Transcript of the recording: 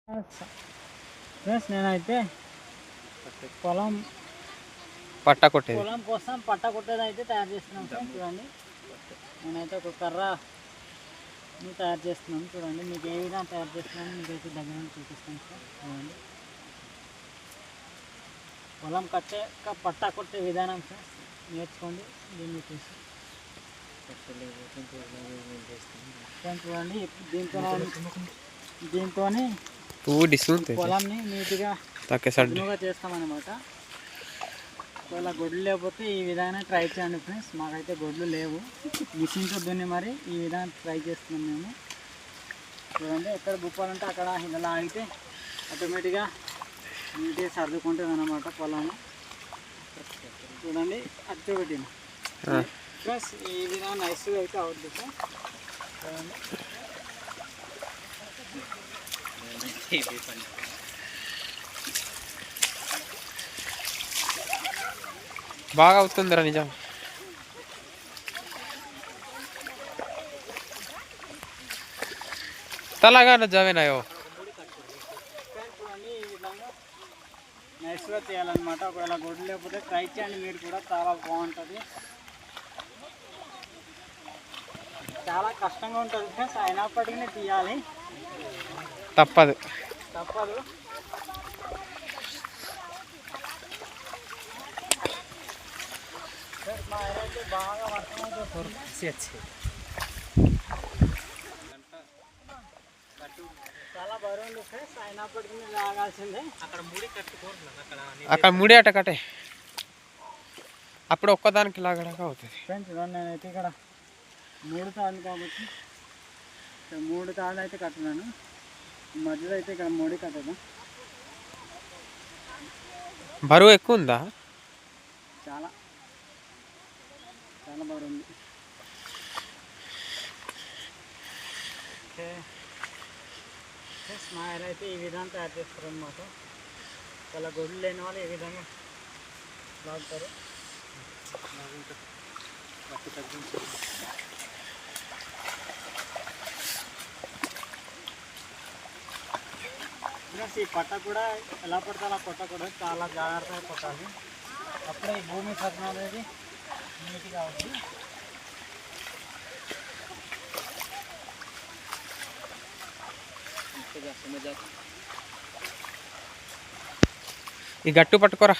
Friends నేనైతే పొలం కోసం పట్ట కొట్టేది అయితే తయారు చేస్తున్నాను ఫ్రెండ్స్. చూడండి నేనైతే ఒక కర్రని తయారు చేస్తున్నాను. చూడండి మీకు ఏ విధంగా తయారు చేస్తున్నాను మీకైతే దగ్గర చూపిస్తాను సార్. చూడండి పొలం పట్ట కొట్టే విధానం ఫ్రెండ్స్ నేర్చుకోండి. దీన్ని చూసి చూడండి దీంతో పొలంని నీట్గా చేస్తామన్నమాట. ఒకవేళ గొడ్లు లేకపోతే ఈ విధంగా ట్రై చేయండి ఫ్రెండ్స్. మాకైతే గొడ్లు లేవు, మిషన్తో దున్ని మరి ఈ విధంగా ట్రై చేస్తున్నాం మేము. చూడండి ఎక్కడ గుప్పాలంటే అక్కడ ఇలా ఆగితే ఆటోమేటిక్గా నీట్గా సర్దుకుంటుంది అన్నమాట పొలం. చూడండి అచ్చు పెట్టిన ఫ్రెండ్స్ ఈ విధంగా నైస్గా అయితే అవుతుంది సార్. చూడండి బాగా అవుతుందిరా నిజం. తలాగా జవేనాయో చూడండి ఈ విధంగా నైస్గా చేయాలన్నమాట. ఒకవేళ గొడ్డు లేకపోతే ట్రై చేయండి మీరు కూడా, చాలా బాగుంటుంది. చాలా కష్టంగా ఉంటుంది ఫ్రెండ్స్, అయినప్పటికీ తీయాలి, తప్పదు. మా ఆయన అయితే బాగా వర్షం చాలా బరువు ఫ్రెండ్స్, అయినప్పటికీ లాగాల్సిందే. అక్కడ ముడి అట కట్టే అప్పుడు ఒక్కదానికి లాగడానికి అవుతుంది ఫ్రెండ్స్. నేనైతే ఇక్కడ 3 తాళ్ళు కాబట్టి 3 తాళ్ళు అయితే కట్టినాను. మధ్యలో అయితే ఇక్కడ ముడి కట్టదు. బరువు ఎక్కువ ఉందా? చాలా బరువు ఉంది. ఓకే ఫ్రెండ్స్ మా ఆయన అయితే ఈ విధంగా తయారు చేస్తారు అన్నమాట. చాలా గొడ్లు లేని వాళ్ళు ఈ విధంగా లాగుతారు. ఈ పట్ట కూడా ఎలా పడితే అలా కొట్టకూడదు, చాలా జాగ్రత్తగా కొట్టాలి. అప్పుడే ఈ భూమి సత్వం అనేది నీట్గా అవుతుంది. ఈ గట్టు పట్టుకోరా.